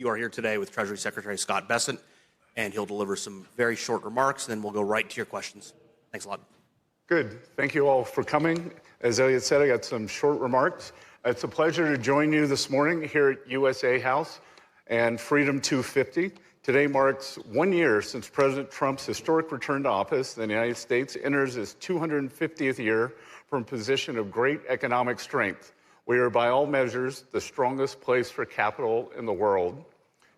You are here today with Treasury Secretary Scott Bessent, and he'll deliver some very short remarks, and then we'll go right to your questions. Thanks a lot. Good. Thank you all for coming. As Elliot said, I got some short remarks. It's a pleasure to join you this morning here at USA House and Freedom 250. Today marks 1 year since President Trump's historic return to office. The United States enters its 250th year from a position of great economic strength. We are, by all measures, the strongest place for capital in the world.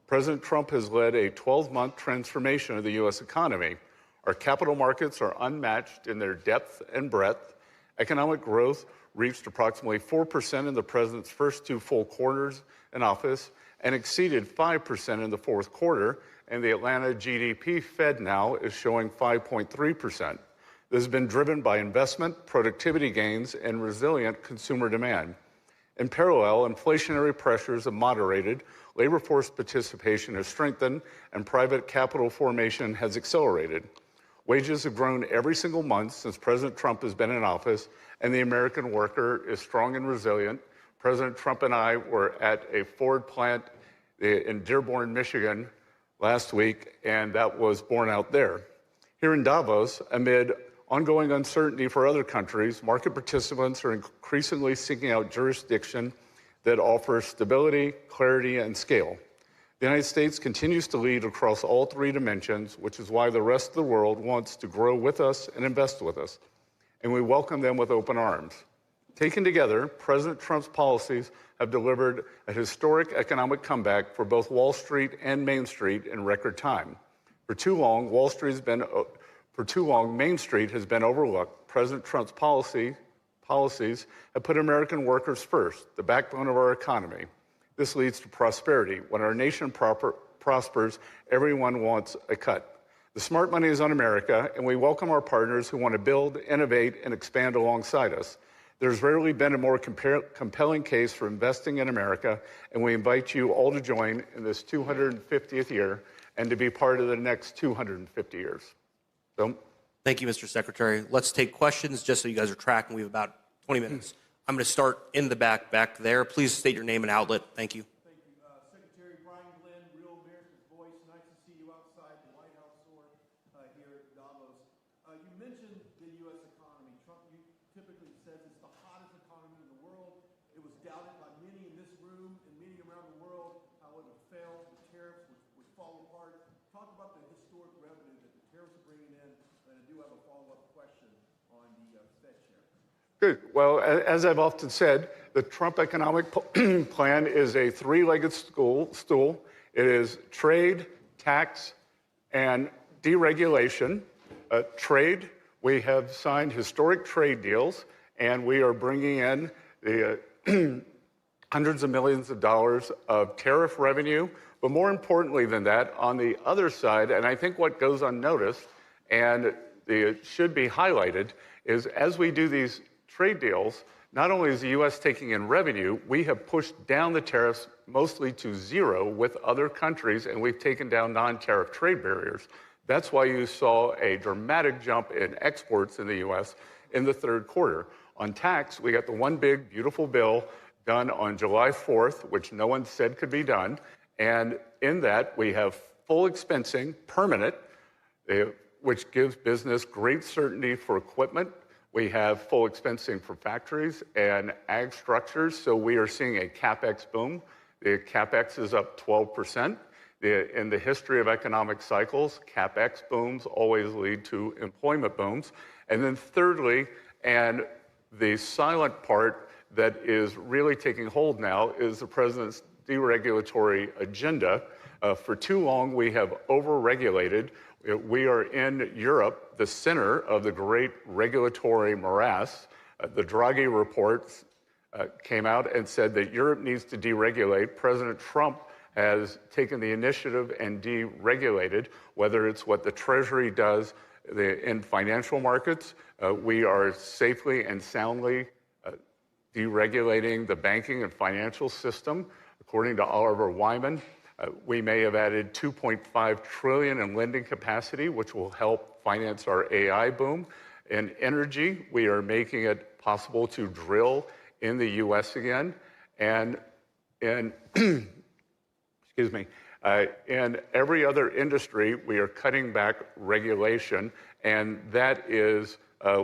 President Trump has led a 12-month transformation of the U.S. economy. Our capital markets are unmatched in their depth and breadth. Economic growth reached approximately 4% in the president's first 2 full quarters in office and exceeded 5% in the fourth quarter, and the Atlanta GDP Fed now is showing 5.3%. This has been driven by investment, productivity gains, and resilient consumer demand. In parallel, inflationary pressures have moderated, labor force participation has strengthened, and private capital formation has accelerated. Wages have grown every single month since President Trump has been in office, and the American worker is strong and resilient. President Trump and I were at a Ford plant in Dearborn, Michigan last week, and that was borne out there. Here in Davos, amid ongoing uncertainty for other countries, market participants are increasingly seeking out jurisdiction that offers stability, clarity, and scale. The United States continues to lead across all 3 dimensions, which is why the rest of the world wants to grow with us and invest with us, and we welcome them with open arms. Taken together, President Trump's policies have delivered a historic economic comeback for both Wall Street and Main Street in record time. For too long, Main Street has been overlooked. President Trump's policies have put American workers first, the backbone of our economy. This leads to prosperity. When our nation prospers, everyone wants a cut. The smart money is on America, and we welcome our partners who want to build, innovate, and expand alongside us. There's rarely been a more compelling case for investing in America, and we invite you all to join in this 250th year and to be part of the next 250 years. So, thank you, Mr. Secretary. Let's take questions just so you guys are tracking. We have about 20 minutes. I'm going to start in the back there. Please state your name and outlet. Thank you. Thank you. Secretary Brian Glenn, Real America's Voice. Nice to see you outside the White House door here at Davos. You mentioned the U.S. economy. Trump typically says it's the hottest economy in the world. It was doubted by many in this room and many around the world how it would fail. The tariffs would fall apart. Talk about the historic revenue that the tariffs are bringing in, and I do have a follow-up question on the Fed chair. Good. Well, as I've often said, the Trump economic plan is a 3-legged stool. It is trade, tax, and deregulation. Trade, we have signed historic trade deals, and we are bringing in the hundreds of millions of dollars of tariff revenue. But more importantly than that, on the other side, and I think what goes unnoticed and it should be highlighted, is as we do these trade deals, not only is the U.S. taking in revenue, we have pushed down the tariffs mostly to 0 with other countries, and we've taken down non-tariff trade barriers. That's why you saw a dramatic jump in exports in the U.S. in the third quarter. On tax, we got the one big, beautiful bill done on July 4th, which no one said could be done. And in that, we have full expensing, permanent, which gives business great certainty for equipment. We have full expensing for factories and ag structures, so we are seeing a CapEx boom. The CapEx is up 12%. In the history of economic cycles, CapEx booms always lead to employment booms. And then thirdly, and the silent part that is really taking hold now, is the president's deregulatory agenda. For too long, we have over-regulated. We are in Europe, the center of the great regulatory morass. The Draghi report came out and said that Europe needs to deregulate. President Trump has taken the initiative and deregulated, whether it's what the Treasury does in financial markets. We are safely and soundly deregulating the banking and financial system. According to Oliver Wyman, we may have added $2.5 trillion in lending capacity, which will help finance our AI boom. In energy, we are making it possible to drill in the U.S. again. And in excuse me, in every other industry, we are cutting back regulation, and that is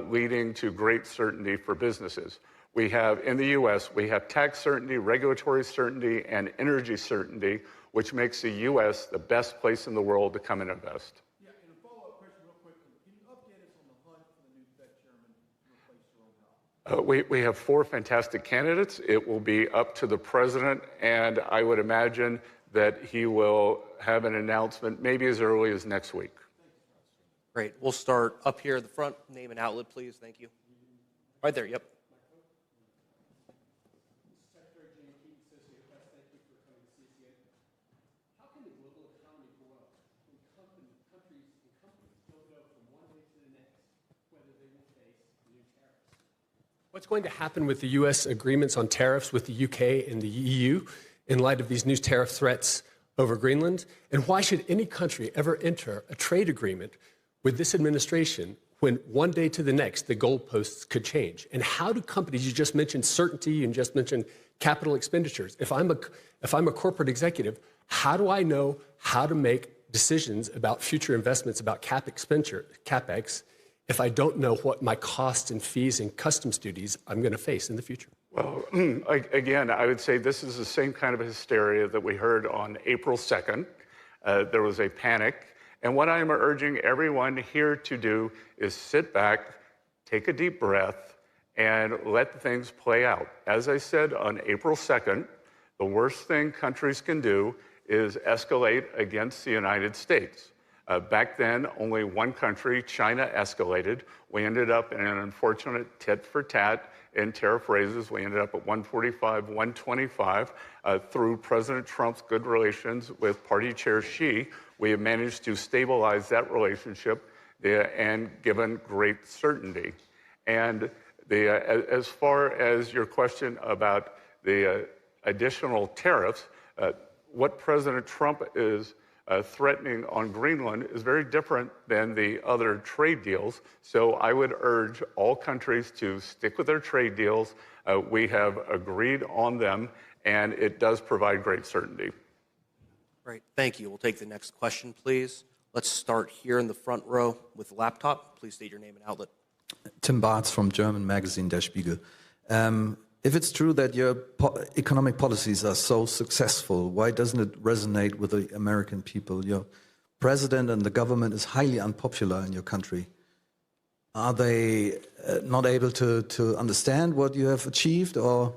leading to great certainty for businesses. We have, in the U.S., we have tax certainty, regulatory certainty, and energy certainty, which makes the U.S. the best place in the world to come and invest. Yeah, and a follow-up question real quickly. Can you update us on the hunt for the new Fed chairman to replace Jerome Powell? We have 4 fantastic candidates. It will be up to the president, and I would imagine that he will have an announcement maybe as early as next week. Great. We'll start up here at the front. Name and outlet, please. Thank you. Right there, yep. What's going to happen with the U.S. agreements on tariffs with the U.K. and the EU in light of these new tariff threats over Greenland? And why should any country ever enter a trade agreement with this administration when one day to the next the goalposts could change? And how do companies, you just mentioned certainty, you just mentioned capital expenditures. If I'm a corporate executive, how do I know how to make decisions about future investments, about CapEx, if I don't know what my costs and fees and customs duties I'm going to face in the future? Well, again, I would say this is the same kind of hysteria that we heard on April 2nd. There was a panic. And what I'm urging everyone here to do is sit back, take a deep breath, and let things play out. As I said on April 2nd, the worst thing countries can do is escalate against the United States. Back then, only one country, China, escalated. We ended up in an unfortunate tit for tat in tariff raises. We ended up at 145, 125. Through President Trump's good relations with Party Chair Xi, we have managed to stabilize that relationship and given great certainty. And as far as your question about the additional tariffs, what President Trump is threatening on Greenland is very different than the other trade deals. So I would urge all countries to stick with their trade deals. We have agreed on them, and it does provide great certainty. Great. Thank you. We'll take the next question, please. Let's start here in the front row with the laptop. Please state your name and outlet. Tim Bartz from German magazine Der Spiegel. If it's true that your economic policies are so successful, why doesn't it resonate with the American people? Your president and the government is highly unpopular in your country. Are they not able to understand what you have achieved, or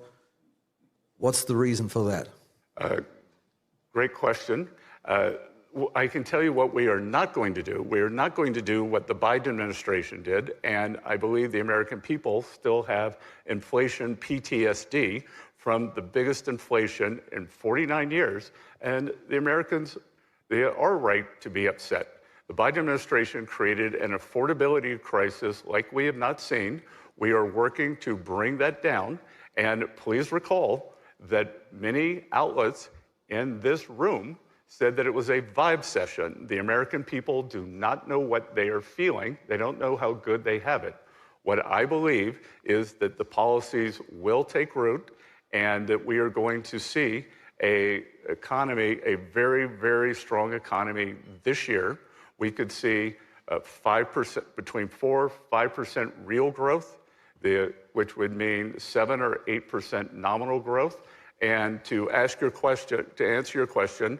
what's the reason for that? Great question. I can tell you what we are not going to do. We are not going to do what the Biden administration did, and I believe the American people still have inflation PTSD from the biggest inflation in 49 years, and the Americans, they are right to be upset. The Biden administration created an affordability crisis like we have not seen. We are working to bring that down, and please recall that many outlets in this room said that it was a vibe session. The American people do not know what they are feeling. They don't know how good they have it. What I believe is that the policies will take root and that we are going to see a very, very strong economy this year. We could see 5%, between 4-5% real growth, which would mean 7 or 8% nominal growth. And to answer your question,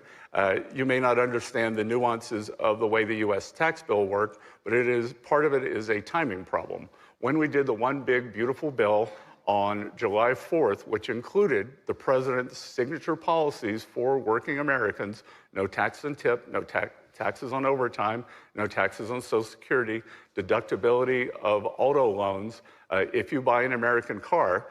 you may not understand the nuances of the way the U.S. tax bill worked, but part of it is a timing problem. When we did the One Big Beautiful Bill on July 4th, which included the president's signature policies for working Americans, no tax on tip, no taxes on overtime, no taxes on Social Security, deductibility of auto loans, if you buy an American car,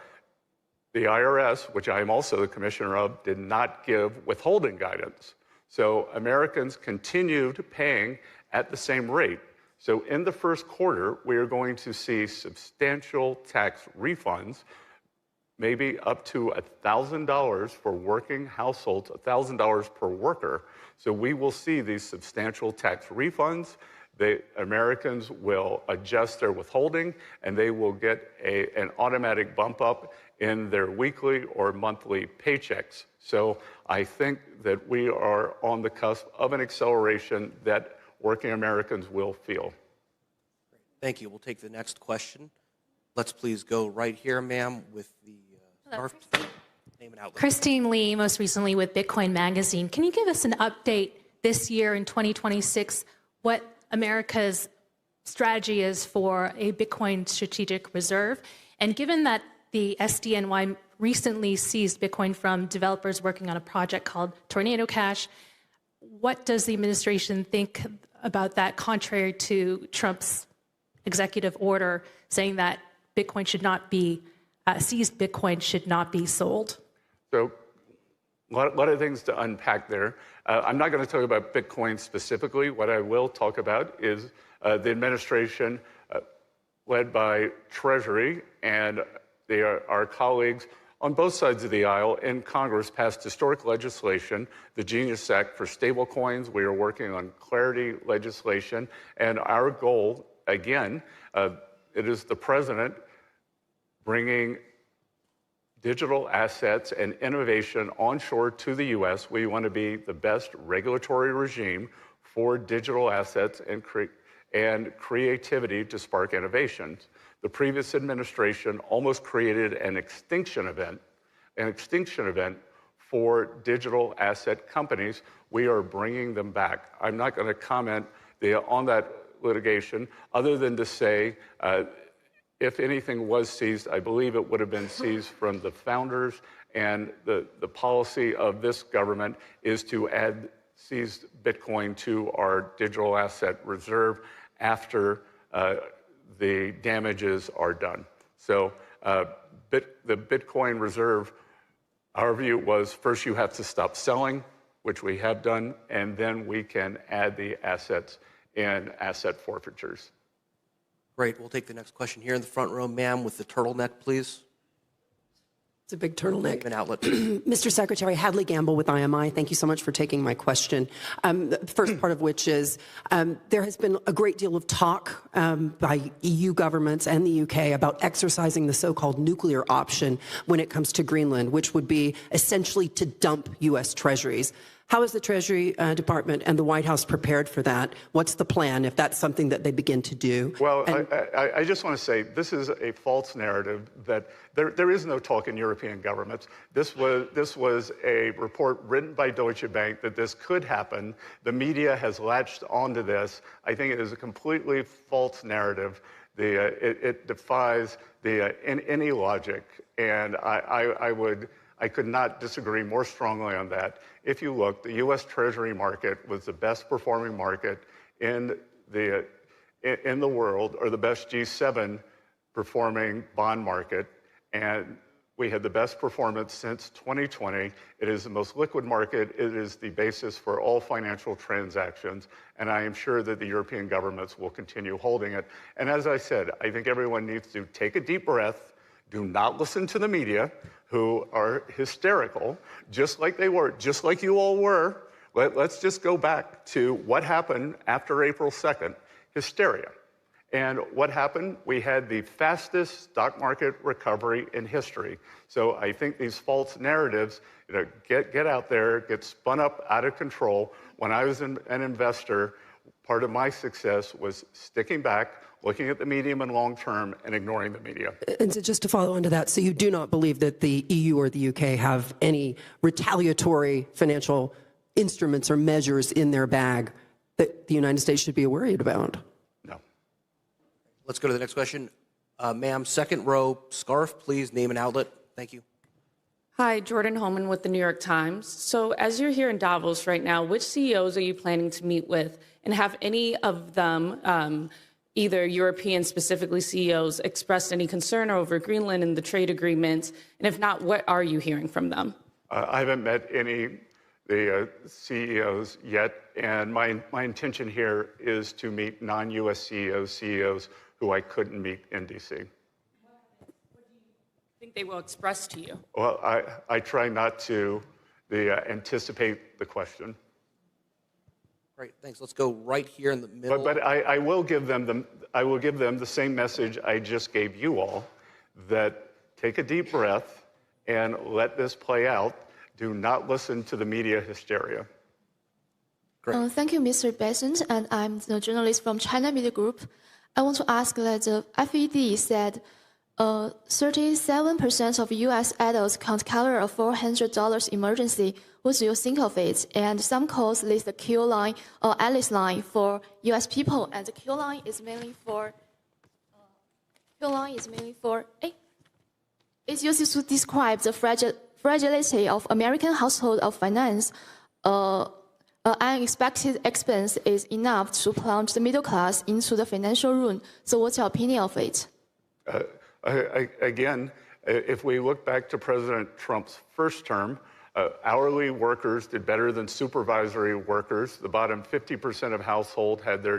the IRS, which I am also the commissioner of, did not give withholding guidance. So Americans continued paying at the same rate. So in the first quarter, we are going to see substantial tax refunds, maybe up to $1,000 for working households, $1,000 per worker. So we will see these substantial tax refunds. Americans will adjust their withholding, and they will get an automatic bump up in their weekly or monthly paychecks. So I think that we are on the cusp of an acceleration that working Americans will feel. Thank you. We'll take the next question. Let's please go right here, ma'am, with the scarf. Name and outlet. Christine Lee, most recently with Bitcoin Magazine. Can you give us an update this year in 2026, what America's strategy is for a Bitcoin strategic reserve? And given that the SDNY recently seized Bitcoin from developers working on a project called Tornado Cash, what does the administration think about that, contrary to Trump's executive order saying that Bitcoin should not be, seized Bitcoin should not be sold? So a lot of things to unpack there. I'm not going to talk about Bitcoin specifically. What I will talk about is the administration led by Treasury and our colleagues on both sides of the aisle in Congress passed historic legislation, the Genius Act for stablecoins. We are working on clarity legislation. And our goal, again, it is the president bringing digital assets and innovation onshore to the U.S. We want to be the best regulatory regime for digital assets and creativity to spark innovations. The previous administration almost created an extinction event for digital asset companies. We are bringing them back. I'm not going to comment on that litigation other than to say if anything was seized, I believe it would have been seized from the founders, and the policy of this government is to add seized Bitcoin to our digital asset reserve after the damages are done. So the Bitcoin reserve, our view was first you have to stop selling, which we have done, and then we can add the assets in asset forfeitures. Great. We'll take the next question here in the front row, ma'am, with the turtleneck, please. It's a big turtleneck. An outlet. Mr. Secretary, Hadley Gamble with IMI. Thank you so much for taking my question. The first part of which is there has been a great deal of talk by EU governments and the UK about exercising the so-called nuclear option when it comes to Greenland, which would be essentially to dump U.S. treasuries. How is the Treasury Department and the White House prepared for that? What's the plan if that's something that they begin to do? Well, I just want to say this is a false narrative that there is no talk in European governments. This was a report written by Deutsche Bank that this could happen. The media has latched onto this. I think it is a completely false narrative. It defies any logic, and I could not disagree more strongly on that. If you look, the U.S. Treasury market was the best performing market in the world, or the best G7 performing bond market, and we had the best performance since 2020. It is the most liquid market. It is the basis for all financial transactions, and I am sure that the European governments will continue holding it. And as I said, I think everyone needs to take a deep breath. Do not listen to the media, who are hysterical, just like they were, just like you all were. Let's just go back to what happened after April 2nd, hysteria. And what happened? We had the fastest stock market recovery in history. So I think these false narratives, get out there, get spun up out of control. When I was an investor, part of my success was sticking back, looking at the medium and long term, and ignoring the media. And so just to follow on to that, so you do not believe that the EU or the UK have any retaliatory financial instruments or measures in their bag that the United States should be worried about? No. Let's go to the next question. Ma'am, second row, scarf, please, name and outlet. Thank you. Hi, Jordan Holman with the New York Times. So as you're here in Davos right now, which CEOs are you planning to meet with? And have any of them, either European specifically CEOs, expressed any concern over Greenland and the trade agreements? And if not, what are you hearing from them? I haven't met any the CEOs yet, and my intention here is to meet non-U.S. CEOs who I couldn't meet in D.C. What do you think they will express to you? Well, I try not to anticipate the question. Great, thanks. Let's go right here in the middle. But I will give them the same message I just gave you all, that take a deep breath and let this play out. Do not listen to the media hysteria. Thank you, Mr. Bessent, and I'm the journalist from China Media Group. I want to ask that the FED said 37% of U.S. adults can't cover a $400 emergency. What do you think of it? And some calls list the Q line or Alice line for U.S. people, and the Q line is mainly for. It's used to describe the fragility of American household of finance. Unexpected expense is enough to plunge the middle class into the financial ruin. So what's your opinion of it? Again, if we look back to President Trump's first term, hourly workers did better than supervisory workers. The bottom 50% of households had their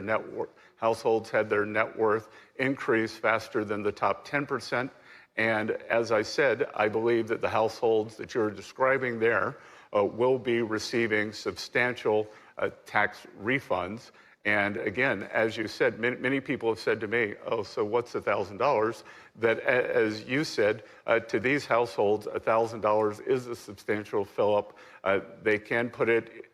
net worth increase faster than the top 10%. And as I said, I believe that the households that you're describing there will be receiving substantial tax refunds. And again, as you said, many people have said to me, oh, so what's $1,000? That, as you said, to these households, $1,000 is a substantial fill-up. They can put it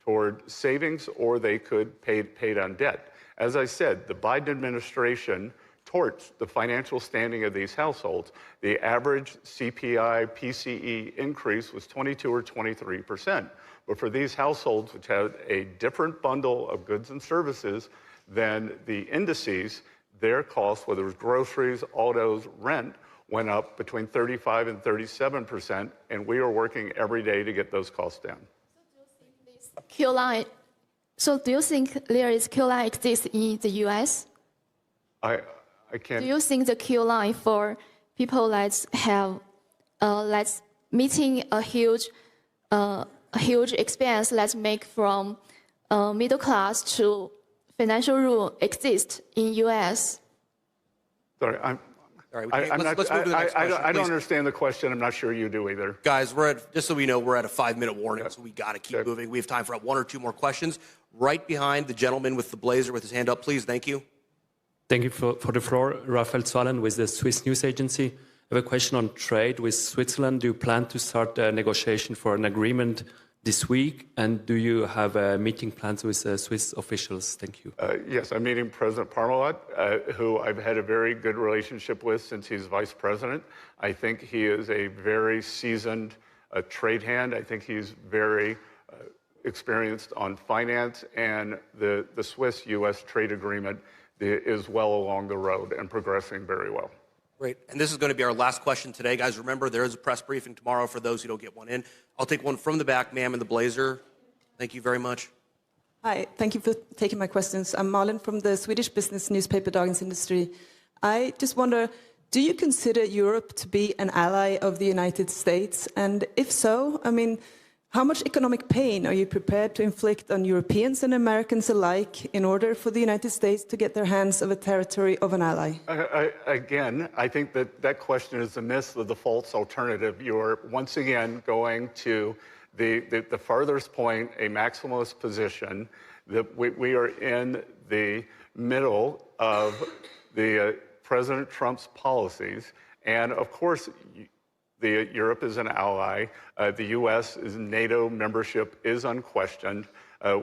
toward savings, or they could pay it on debt. As I said, the Biden administration torched the financial standing of these households. The average CPI, PCE increase was 22 or 23%. But for these households, which had a different bundle of goods and services than the indices, their costs, whether it was groceries, autos, rent, went up between 35 and 37%, and we are working every day to get those costs down. So do you think there is Q line exists in the U.S.? I can't. Do you think the Q line for people that have meeting a huge expense, let's make from middle class to financial ruin exists in U.S.? Sorry, let's move to the next question, I don't understand the question. I'm not sure you do either. Guys, just so we know, we're at a 5-minute warning, so we got to keep moving. We have time for one or two more questions. Right behind the gentleman with the blazer with his hand up, please. Thank you. Thank you for the floor. Raphael Zwalen with the Swiss News Agency. I have a question on trade with Switzerland. Do you plan to start a negotiation for an agreement this week? And do you have meeting plans with Swiss officials? Thank you. Yes, I'm meeting President Parmalat, who I've had a very good relationship with since he's vice president. I think he is a very seasoned trade hand. I think he's very experienced on finance, and the Swiss-U.S. trade agreement is well along the road and progressing very well. Great. And this is going to be our last question today. Guys, remember, there is a press briefing tomorrow for those who don't get one in. I'll take one from the back, ma'am, in the blazer. Thank you very much. Hi, thank you for taking my questions. I'm Malin from the Swedish business newspaper Dagens Industri. I just wonder, do you consider Europe to be an ally of the United States? And if so, I mean, how much economic pain are you prepared to inflict on Europeans and Americans alike in order for the United States to get their hands on the territory of an ally? Again, I think that question is a miss of the false alternative. You're once again going to the farthest point, a maximalist position, that we are in the middle of the President Trump's policies. And of course, Europe is an ally. The U.S. NATO membership is unquestioned.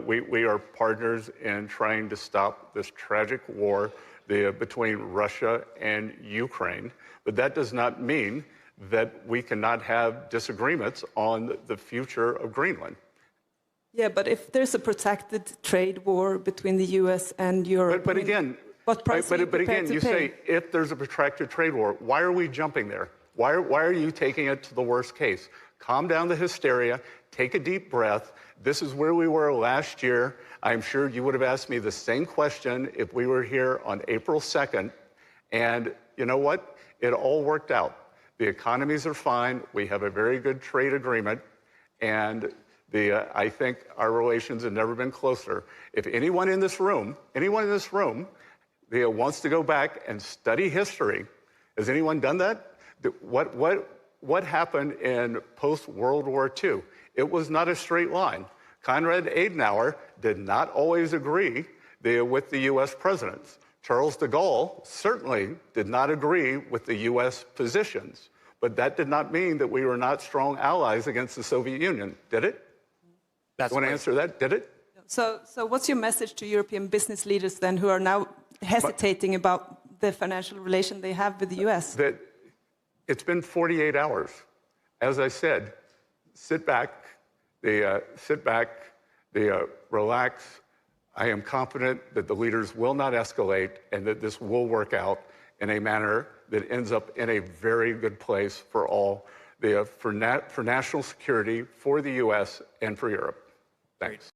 We are partners in trying to stop this tragic war between Russia and Ukraine. But that does not mean that we cannot have disagreements on the future of Greenland. Yeah, but if there's a protracted trade war between the U.S. and Europe, but again, what price are you prepared to you pay? say if there's a protracted trade war, why are we jumping there? Why are you taking it to the worst case? Calm down the hysteria, take a deep breath. This is where we were last year. I'm sure you would have asked me the same question if we were here on April 2nd. And you know what? It all worked out. The economies are fine. We have a very good trade agreement. And I think our relations have never been closer. If anyone in this room wants to go back and study history, has anyone done that? What happened in post-World War II? It was not a straight line. Konrad Adenauer did not always agree with the U.S. presidents. Charles de Gaulle certainly did not agree with the U.S. positions, but that did not mean that we were not strong allies against the Soviet Union, did it? That's You want to answer that? Did it? So what's your message to European business leaders then who are now hesitating about the financial relation they have with the U.S.? That it's been 48 hours. As I said, sit back, relax. I am confident that the leaders will not escalate and that this will work out in a manner that ends up in a very good place for all, for national security, for the U.S., and for Europe. Thanks.